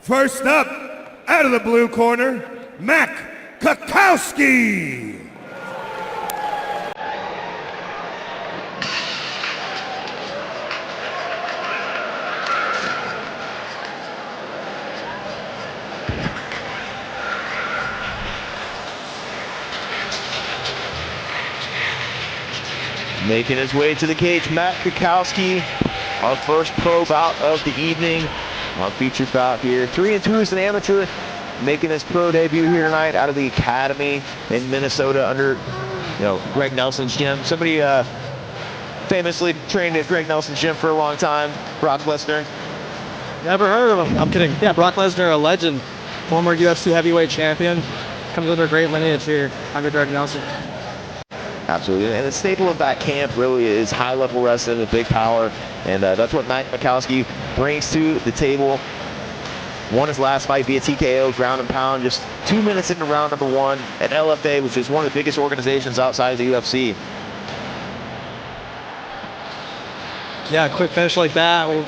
First up, out of the blue corner, Kukowski. Making his way to the cage, Matt Kukowski, our first pro bout of the evening. Our featured bout here. 3-2 as an amateur, making his pro debut here tonight out of the academy in Minnesota under, Greg Nelson's gym. Somebody famously trained at Greg Nelson's gym for a long time, Brock Lesnar. Never heard of him. I'm kidding. Yeah, Brock Lesnar, a legend, former UFC heavyweight champion, comes under a great lineage here under Greg Nelson. Absolutely, and the staple of that camp really is high-level wrestling with big power, and that's what Matt Kukowski brings to the table. Won his last fight via TKO, ground and pound, just 2 minutes into round number 1 at LFA, which is one of the biggest organizations outside of the UFC. Yeah, a quick finish like that will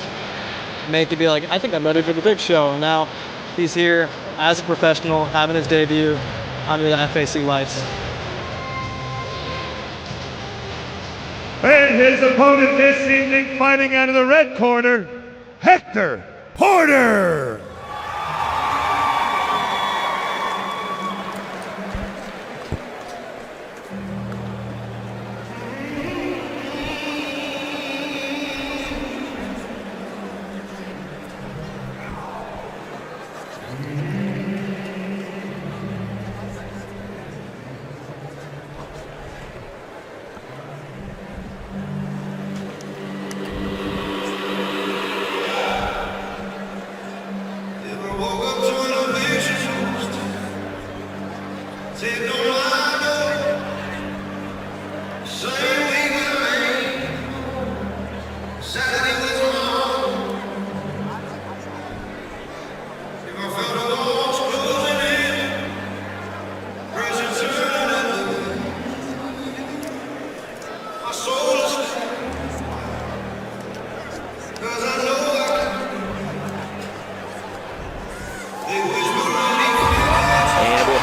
make you be like, I think I'm ready for the big show. And now he's here as a professional, having his debut under the FAC lights. And his opponent this evening, fighting out of the red corner, Hector Porter.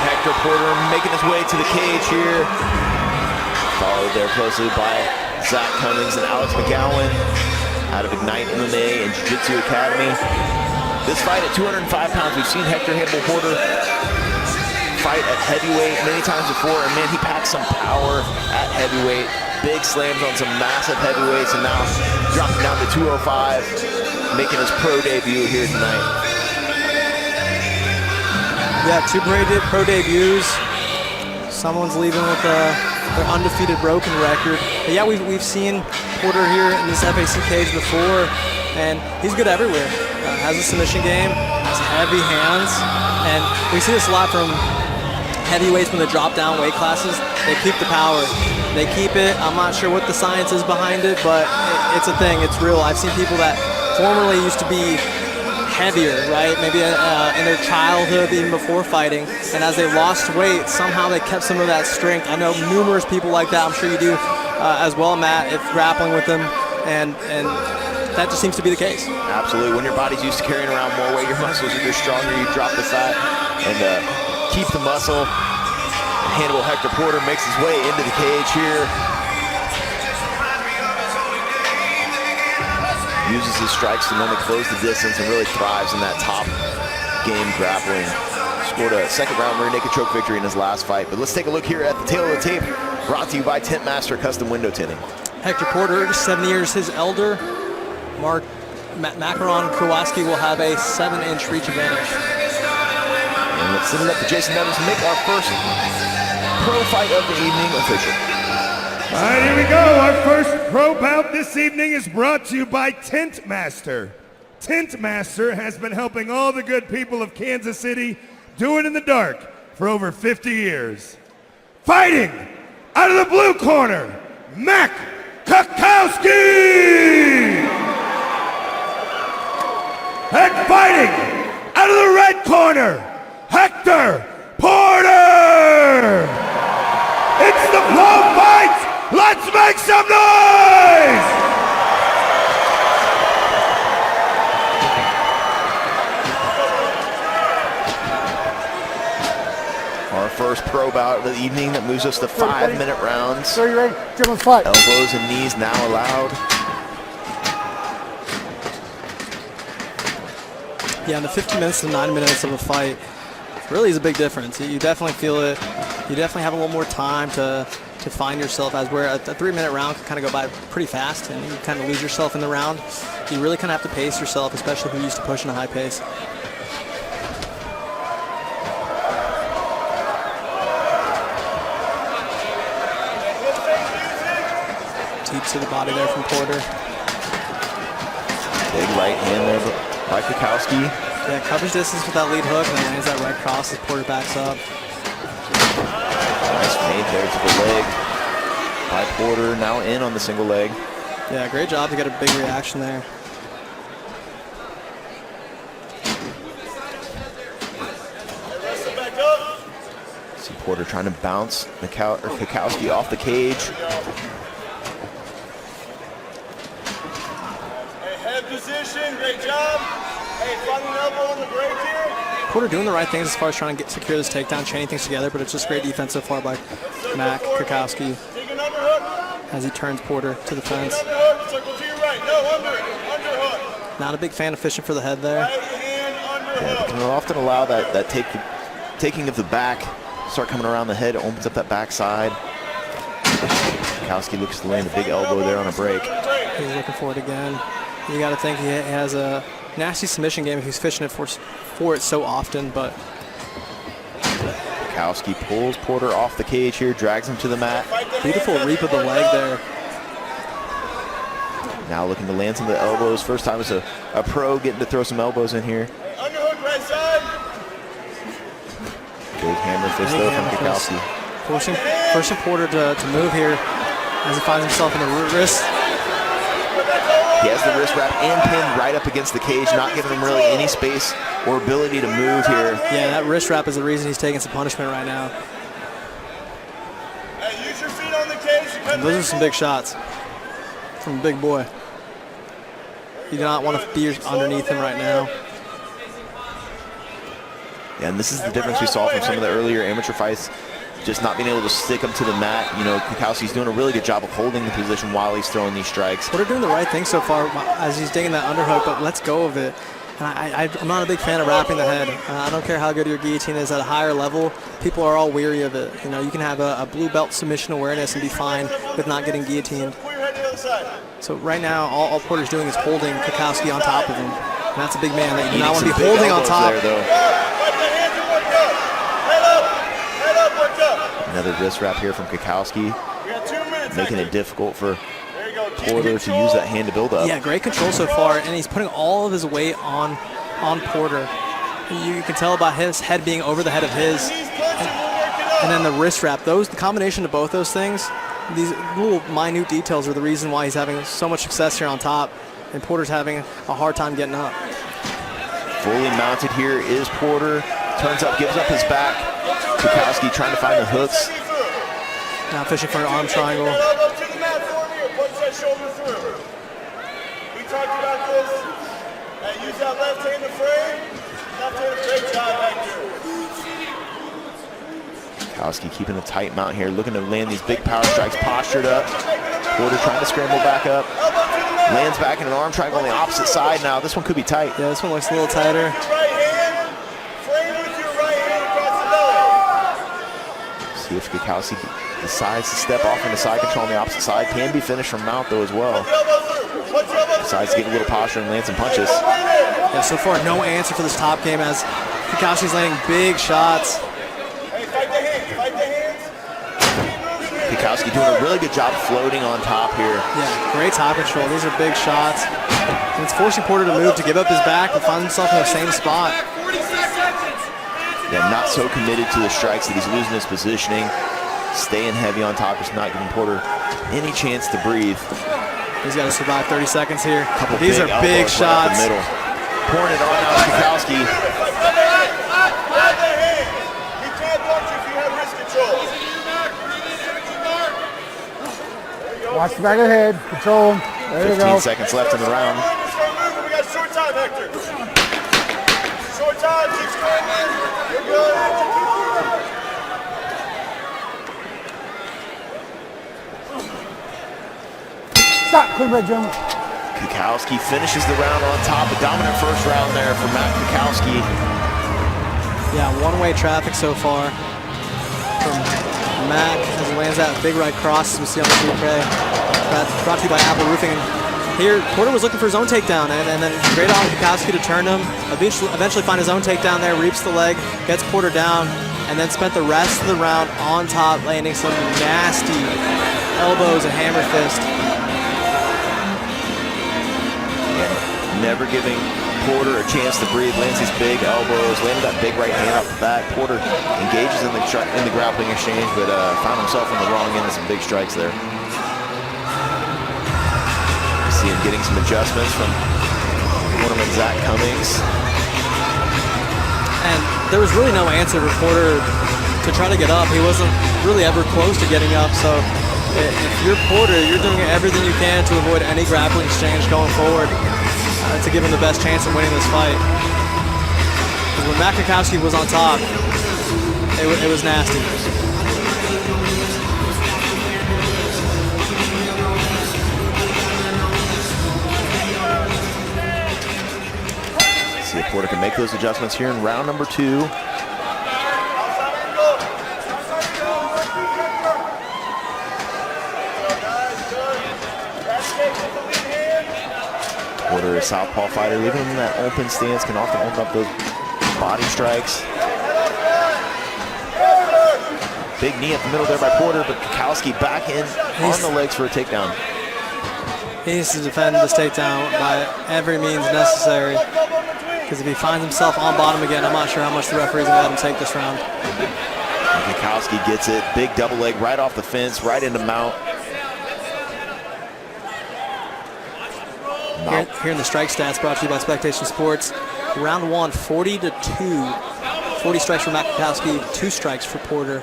Hector Porter making his way to the cage here. Followed there closely by Zach Cummings and Alex McGowan out of Ignite MMA and Jiu-Jitsu Academy. This fight at 205 pounds, we've seen Hector Porter fight at heavyweight many times before, and man, he packs some power at heavyweight. Big slams on some massive heavyweights, and now dropping down to 205, making his pro debut here tonight. Yeah, 2 pro debuts. Someone's leaving with their undefeated broken record. But yeah, we've seen Porter here in this FAC cage before, and he's good everywhere. Has a submission game, has heavy hands, and we see this a lot from heavyweights when they drop down weight classes. They keep the power. They keep it. I'm not sure what the science is behind it, but it's a thing. It's real. I've seen people that formerly used to be heavier, right? Maybe in their childhood, even before fighting, and as they lost weight, somehow they kept some of that strength. I know numerous people like that. I'm sure you do as well, Matt, if grappling with them, and that just seems to be the case. Absolutely. When your body's used to carrying around more weight, your muscles are stronger. You drop the fat and keep the muscle. And Hannibal Hector Porter makes his way into the cage here. Uses his strikes to normally close the distance and really thrives in that top game grappling. Scored a second round rear naked choke victory in his last fight. But let's take a look here at the tail of the tape, brought to you by Tint Master Custom Window Tinting. Hector Porter, 7 years his elder. Macaron Kukowski will have a 7-inch reach advantage. And let's send it up to Jason Evans to make our first pro fight of the evening official. All right, here we go. Our first pro bout this evening is brought to you by Tint Master. Tint Master has been helping all the good people of Kansas City do it in the dark for over 50 years. Fighting out of the blue corner, Mac Kukowski! And fighting out of the red corner, Hector Porter! It's the pro fight! Let's make some noise! Our first pro bout of the evening that moves us to 5-minute rounds. So you ready? Dribble fight. Elbows and knees now allowed. Yeah, in the 15 minutes to 9 minutes of a fight really is a big difference. You definitely feel it. You definitely have a little more time to find yourself, as where a 3-minute round can kind of go by pretty fast and you kind of lose yourself in the round. You really kind of have to pace yourself, especially if you're used to pushing a high pace. Deep to the body there from Porter. Big right hand there by Kukowski. Yeah, coverage distance with that lead hook, and then lands that right cross as Porter backs up. Nice fade there to the leg by Porter, now in on the single leg. Yeah, great job to get a big reaction there. See Porter trying to bounce Kukowski off the cage. Hey, head position, great job. Hey, finding an elbow on the break here. Porter doing the right things as far as trying to secure this takedown, chaining things together, but it's just great defense so far by Mac Kukowski Take an underhook. as he turns Porter to the fence. Underhook, circle to your right. No, underhook. Not a big fan of fishing for the head there. Right hand underhook. Can often allow that taking of the back, start coming around the head, opens up that backside. Kukowski looks to land a big elbow there on a break. He's looking for it again. You got to think he has a nasty submission game if he's fishing it for it so often, but Kukowski pulls Porter off the cage here, drags him to the mat. beautiful reap of the leg there. Now looking to land some of the elbows. First time as a pro getting to throw some elbows in here. Underhook, right side. Big hammer fist Big though hammer from fist. Kukowski. Forcing Porter to move here as he finds himself in the wrist. He has the wrist wrap and pin right up against the cage, not giving him really any space or ability to move here. Yeah, that wrist wrap is the reason he's taking some punishment right now. Hey, use your feet on the cage. Those are some big shots from a big boy. You do not want to be underneath him right now. Yeah, and this is the difference we saw from some of the earlier amateur fights, just not being able to stick him to the mat. You know, Kukowski's doing a really good job of holding the position while he's throwing these strikes. Porter doing the right thing so far as he's digging that underhook, but lets go of it. And I'm not a big fan of wrapping the head. I don't care how good your guillotine is at a higher level. People are all weary of it. You know, you can have a blue belt submission awareness and be fine with not getting guillotined. Pull your head to the other side. So right now, all Porter's doing is holding Kukowski on top of him. And that's a big man that you do not want to be Big holding on elbows top. there, though. Fight the hands and work up. Head up, work up. Another wrist wrap here from Kukowski, We got 2 minutes. making it difficult for There you go. Keep Porter to use that hand to build up. Yeah, great control so far, and he's putting all of his weight on Porter. You can tell by his head being over the head of his, Knees punching, we'll work it up. and then the wrist wrap. The combination of both those things, these little minute details are the reason why he's having so much success here on top, and Porter's having a hard time getting up. Fully mounted here is Porter. Turns up, gives up his back. Kukowski trying to find the hooks. Now fishing for an arm triangle. Elbow to the mat for me or punch that shoulder through. We talked about this. Hey, use that left hand to frame. Left hand, great job, Hector. Kukowski keeping a tight mount here, looking to land these big power strikes, postured up. Porter trying to scramble back up. Lands back in an arm triangle on the opposite side now. This one could be tight. Yeah, this one looks a little tighter. Right hand, frame with your right hand across the belly. See if Kukowski decides to step off into side control on the opposite side. Can be finished from mount though as well. Elbow through. Punch your elbow Decides to get a little posture and land some punches. Yeah, so far no answer for this top game as Kukowski's landing big shots. Hey, fight the hands, fight the hands. Kukowski doing a really good job floating on top here. Yeah, great top control. These are big shots. And it's forcing Porter to move, to give up his back, and find himself in the same spot. Yeah, not so committed to the strikes that he's losing his positioning. Staying heavy on top, just not giving Porter any chance to breathe. He's got to survive 30 seconds here. Couple These are big elbows right up shots. the middle. Pouring it on now, Kukowski. Grab the hand. He can't punch if you have wrist control. Watch the back of the head. Control him. There you 15 go. seconds left in the round. Start moving. We got short time, Hector. Short time. Keep scrambling. You're good. Spring break, gentlemen. Kukowski finishes the round on top. A dominant first round there for Matt Kukowski. Yeah, one-way traffic so far from Mac as he lands that big right cross as we see on the replay. Brought to you by Apple Roofing. Here, Porter was looking for his own takedown, and then great on Kukowski to turn him. Eventually find his own takedown there, reaps the leg, gets Porter down, and then spent the rest of the round on top, landing some nasty elbows and hammer fist. Never giving Porter a chance to breathe. Lands these big elbows, landed that big right hand off the back. Porter engages in the grappling exchange, but found himself on the wrong end of some big strikes there. See him getting some adjustments from cornerman Zach Cummings. And there was really no answer for Porter to try to get up. He wasn't really ever close to getting up, so if you're Porter, you're doing everything you can to avoid any grappling exchange going forward to give him the best chance of winning this fight. Because when Matt Kukowski was on top, it was nasty. See if Porter can make those adjustments here in round number 2. Porter, a southpaw fighter, even in that open stance, can often open up those body strikes. Big knee at the middle there by Porter, but Kukowski back in on the legs for a takedown. He needs to defend this takedown by every means necessary, because if he finds himself on bottom again, I'm not sure how much the referee's going to let him take this round. Kukowski gets it, big double leg right off the fence, right into mount. Here in the strike stats brought to you by Spectation Sports. Round 1, 40-2. 40 strikes for Matt Kukowski, 2 strikes for Porter.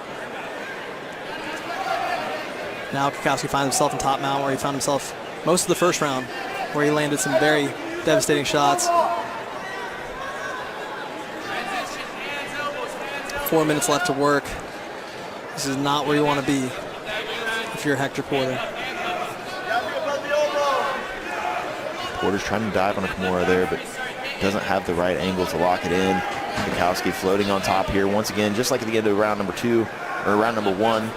Now Kukowski finds himself in top mount where he found himself most of the first round, where he landed some very devastating shots. 4 minutes left to work. This is not where you want to be if you're Hector Porter. Porter's trying to dive on a Kimura there, but doesn't have the right angle to lock it in. Kukowski floating on top here once again, just like at the end of round number 2, or round number 1.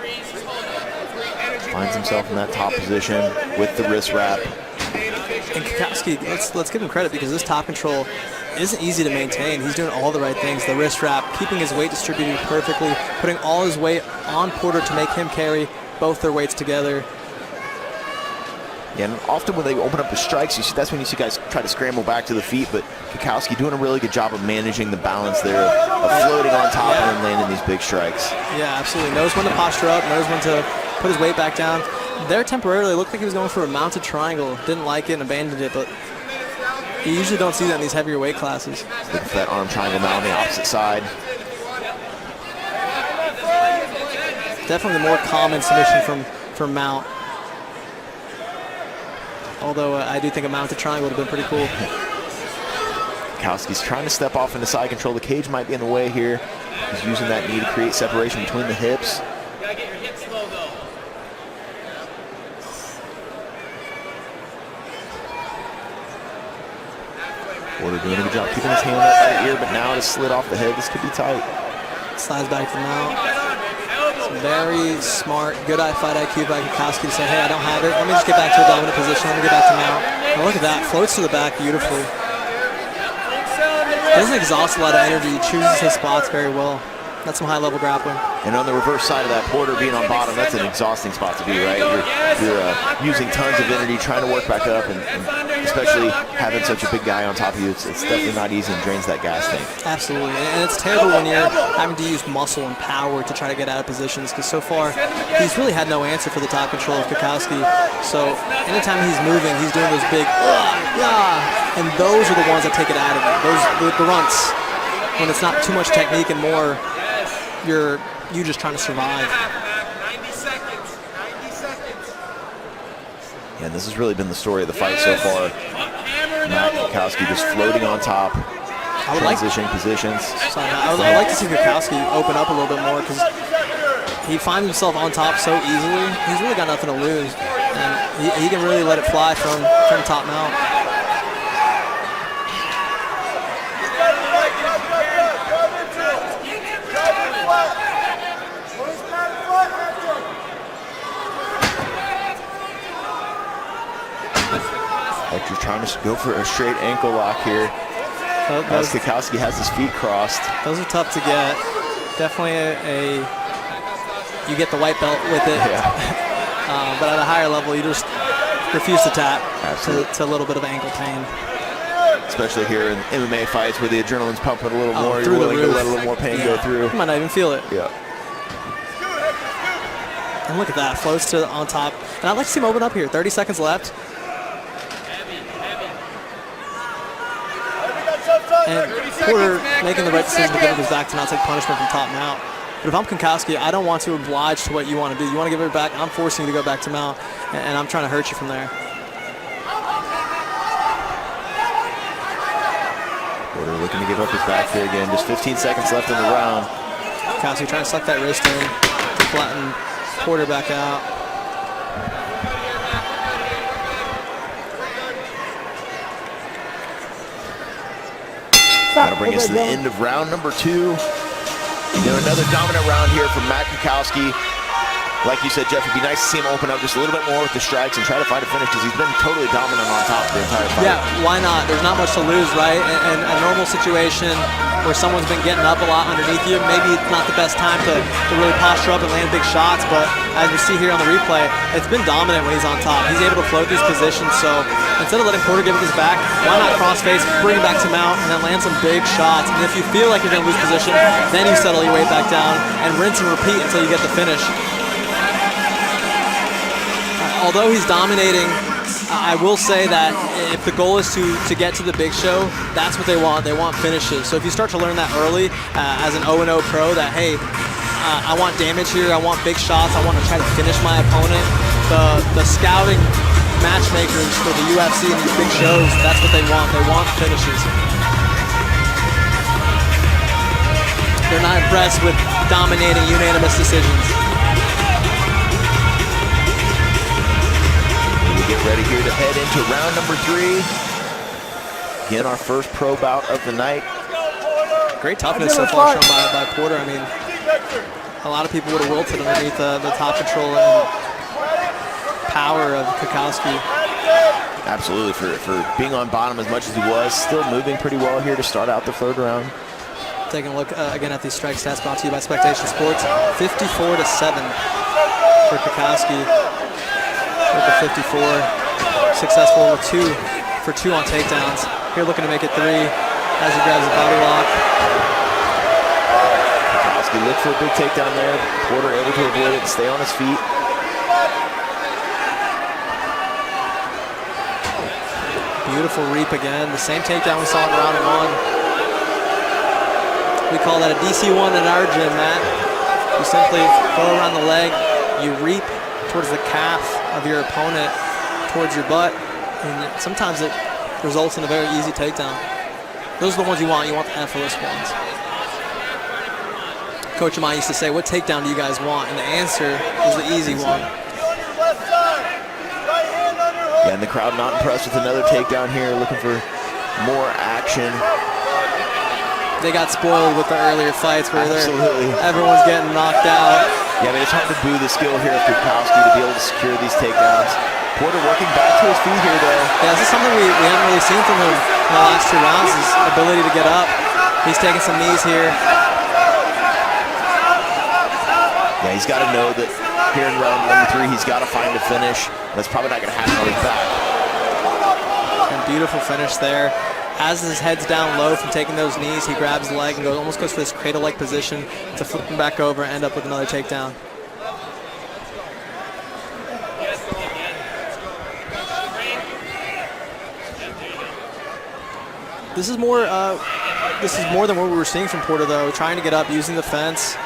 Finds himself in that top position with the wrist wrap. And Kukowski, let's give him credit, because this top control isn't easy to maintain. He's doing all the right things. The wrist wrap, keeping his weight distributed perfectly, putting all his weight on Porter to make him carry both their weights together. Yeah, and often when they open up the strikes, that's when you see guys try to scramble back to the feet, but Kukowski doing a really good job of managing the balance there, of floating on top and then landing these big strikes. Yeah, absolutely. Knows when to posture up, knows when to put his weight back down. There temporarily looked like he was going for a mounted triangle. Didn't like it and abandoned it, but you usually don't see that in these heavier weight classes. Looking for that arm triangle now on the opposite side. Definitely the more common submission from Mount. Although I do think a mounted triangle would have been pretty cool. Kukowski's trying to step off into side control. The cage might be in the way here. He's using that knee to create separation between the hips. Gotta get your hips low though. Porter doing a good job keeping his hand up by the ear, but now it has slid off the head. This could be tight. Slides back to the mount. It's very smart, good fight IQ by Kukowski to say, hey, I don't have it. Let me just get back to a dominant position. Let me get back to mount. And look at that. Floats to the back beautifully. Doesn't exhaust a lot of energy. He chooses his spots very well. That's some high-level grappling. And on the reverse side of that, Porter being on bottom, that's an exhausting spot to be, right? You're using tons of energy, trying to work back up, and especially having such a big guy on top of you, it's definitely not easy and drains that gas tank. Absolutely, and it's terrible when you're having to use muscle and power to try to get out of positions, because so far, he's really had no answer for the top control of Kukowski. So anytime he's moving, he's doing those big, and those are the ones that take it out of him. Those the grunts, when it's not too much technique and more you just trying to survive. 90 seconds. 90 seconds. Yeah, and this has really been the story of the fight so far. Matt Kukowski just floating on top, transitioning positions. I would like to see Kukowski open up a little bit more, because he finds himself on top so easily. He's really got nothing to lose. And he can really let it fly from top mount. Hector's trying to go for a straight ankle lock here. As Kukowski has his feet crossed. Those are tough to get. Definitely you get the white belt with it. Yeah. But at a higher level, you just refuse to tap. Absolutely. To a little bit of ankle pain. Especially here in MMA fights where the adrenaline's pumping a little more. Through You're the willing to roof. let a little more pain go through. You might not even feel it. Yeah. And look at that, floats to on top. And I'd like to see him open up here. 30 seconds left. And Porter making the right decision to give him his back to not take punishment from top mount. But if I'm Kukowski, I don't want to oblige to what you want to do. You want to give it back, I'm forcing you to go back to mount, and I'm trying to hurt you from there. Porter looking to give up his back there again. Just 15 seconds left in the round. Kukowski trying to suck that wrist in to flatten Porter back out. That'll bring us to the end of round number 2. Another dominant round here from Matt Kukowski. Like you said, Jeff, it'd be nice to see him open up just a little bit more with the strikes and try to find a finish because he's been totally dominant on top the entire fight. Yeah, why not? There's not much to lose, right? In a normal situation where someone's been getting up a lot underneath you, maybe it's not the best time to really posture up and land big shots, but as we see here on the replay, it's been dominant when he's on top. He's able to float these positions, so instead of letting Porter give it his back, why not cross-face, bring him back to mount, and then land some big shots. And if you feel like you're going to lose position, then you settle your weight back down and rinse and repeat until you get the finish. Although he's dominating, I will say that if the goal is to get to the big show, that's what they want. They want finishes. So if you start to learn that early as an 0-0 pro that, hey, I want damage here, I want big shots, I want to try to finish my opponent, the scouting matchmakers for the UFC and these big shows, that's what they want. They want finishes. They're not impressed with dominating unanimous decisions. Get ready here to head into round number 3. Again, our first pro bout of the night. Great toughness so far shown by Porter. I mean, a lot of people would have wilted underneath the top control and power of Kukowski. Absolutely, for being on bottom as much as he was, still moving pretty well here to start out the 3rd round. Taking a look again at these strike stats brought to you by Spectation Sports. 54-7 for Kukowski. With the 54, successful with 2 for 2 on takedowns. Here looking to make it 3 as he grabs the body lock. Kukowski looked for a big takedown there. Porter able to avoid it and stay on his feet. Beautiful reap again. The same takedown we saw in round 1. We call that a DC1 in our gym, Matt. You simply go around the leg, you reap towards the calf of your opponent, towards your butt, and sometimes it results in a very easy takedown. Those are the ones you want. You want the effortless ones. Coach of mine used to say, what takedown do you guys want? And the answer is the easy one. Yeah, and the crowd not impressed with another takedown here, looking for more action. They got spoiled with the earlier fights where everyone's getting knocked out. Yeah, I mean, it's hard to boo the skill here of Kukowski to be able to secure these takedowns. Porter working back to his feet here, though. Yeah, this is something we haven't really seen from him in the last 2 rounds, his ability to get up. He's taking some knees here. Yeah, he's got to know that here in round number 3, he's got to find a finish. That's probably not going to happen on his back. And beautiful finish there. As his head's down low from taking those knees, he grabs the leg and almost goes for this cradle-like position to flip him back over and end up with another takedown. This is more than what we were seeing from Porter, though. Trying to get up, using the fence,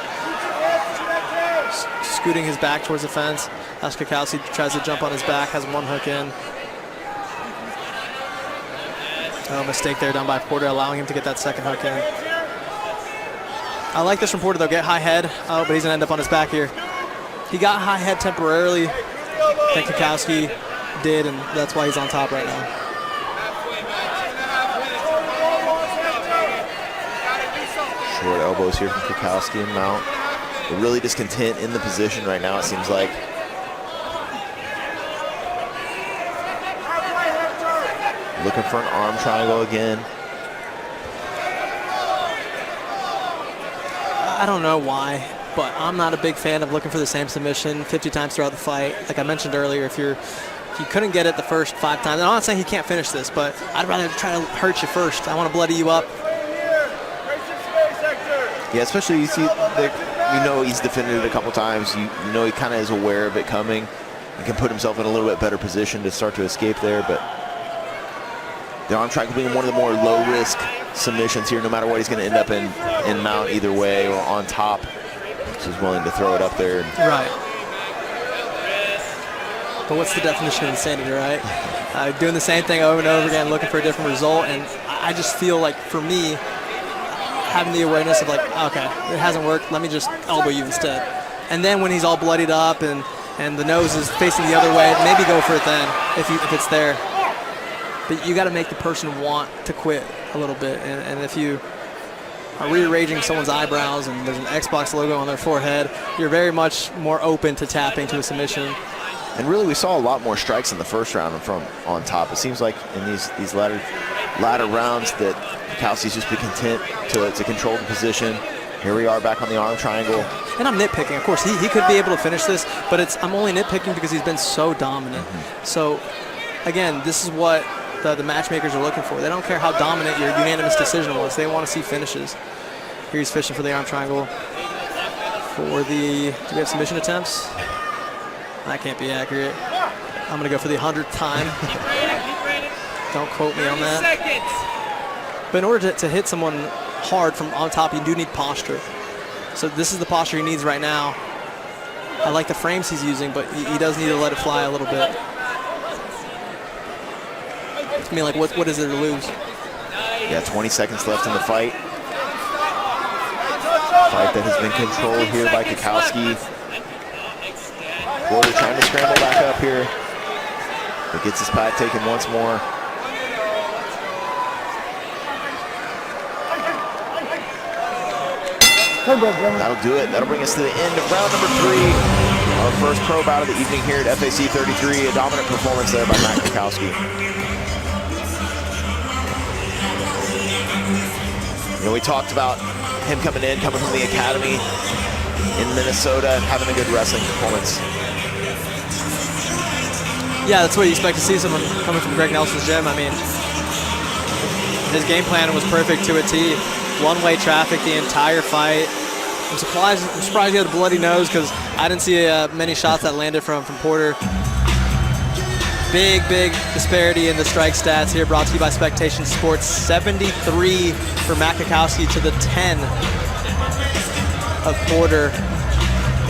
scooting his back towards the fence. As Kukowski tries to jump on his back, has 1 hook in. Oh, mistake there done by Porter, allowing him to get that 2nd hook in. I like this from Porter, though. Get high head. Oh, but he's going to end up on his back here. He got high head temporarily. Then Kukowski did, and that's why he's on top right now. Short elbows here from Kukowski and Mount. They're really discontent in the position right now, it seems like. Looking for an arm triangle again. I don't know why, but I'm not a big fan of looking for the same submission 50 times throughout the fight. Like I mentioned earlier, if you couldn't get it the first 5 times, and I'm not saying he can't finish this, but I'd rather try to hurt you first. I want to bloody you up. Yeah, especially you see, he's defended it a couple times. You know he kind of is aware of it coming and can put himself in a little bit better position to start to escape there. But the arm triangle being one of the more low-risk submissions here, no matter what he's going to end up in mount either way or on top. So he's willing to throw it up there. Right. But what's the definition of insanity, right? Doing the same thing over and over again, looking for a different result. And I just feel like, for me, having the awareness of like, okay, it hasn't worked, let me just elbow you instead. And then when he's all bloodied up and the nose is facing the other way, maybe go for it then if it's there. But you got to make the person want to quit a little bit. And if you are rearranging someone's eyebrows and there's an Xbox logo on their forehead, you're very much more open to tapping to a submission. And really, we saw a lot more strikes in the first round from on top. It seems like in these latter rounds that Kukowski's just been content to control the position. Here we are back on the arm triangle. And I'm nitpicking. Of course, he could be able to finish this, but I'm only nitpicking because he's been so dominant. So, again, this is what the matchmakers are looking for. They don't care how dominant your unanimous decision was. They want to see finishes. Here he's fishing for the arm triangle. Do we have submission attempts? That can't be accurate. I'm going to go for the 100th time. Don't quote me on that. But in order to hit someone hard from on top, you do need posture. So this is the posture he needs right now. I like the frames he's using, but he does need to let it fly a little bit. I mean, like, what is there to lose? Yeah, 20 seconds left in the fight. Fight that has been controlled here by Kukowski. Porter trying to scramble back up here, but gets his pad taken once more. That'll do it. That'll bring us to the end of round number 3. Our first pro bout of the evening here at FAC 33. A dominant performance there by Matt Kukowski. We talked about him coming from the academy in Minnesota, and having a good wrestling performance. Yeah, that's what you expect to see, someone coming from Greg Nelson's gym. I mean, his game plan was perfect to a T. One-way traffic the entire fight. I'm surprised he had a bloody nose because I didn't see many shots that landed from Porter. Big disparity in the strike stats here, brought to you by Spectation Sports. 73 for Matt Kukowski to the 10 of Porter.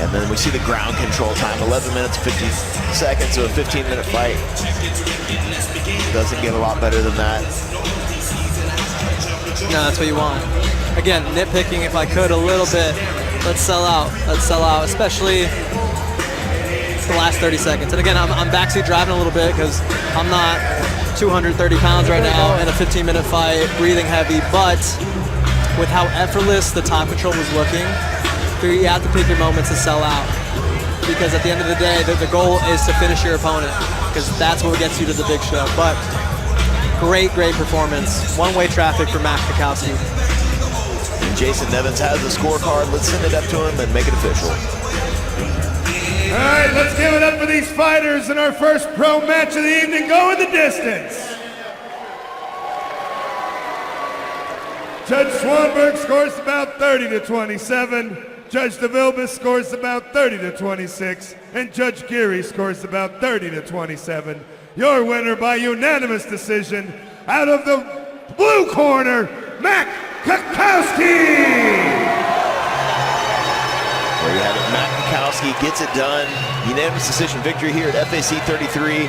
And then we see the ground control time, 11 minutes, 50 seconds, so a 15-minute fight. Doesn't get a lot better than that. No, that's what you want. Again, nitpicking if I could a little bit. Let's sell out. Let's sell out, especially the last 30 seconds. And again, I'm backseat driving a little bit because I'm not 230 pounds right now in a 15-minute fight, breathing heavy. But with how effortless the top control was looking, you have to pick your moments to sell out. Because at the end of the day, the goal is to finish your opponent, because that's what gets you to the big show. But great performance. One-way traffic for Matt Kukowski. And Jason Nevins has the scorecard. Let's send it up to him and make it official. All right, let's give it up for these fighters in our first pro match of the evening. Going the distance. Judge Swanberg scores about 30-27. Judge DeVilbiss scores about 30-26. And Judge Geary scores about 30-27. Your winner by unanimous decision, out of the blue corner, Matt Kukowski! There you have it. Matt Kukowski gets it done. Unanimous decision victory here at FAC 33.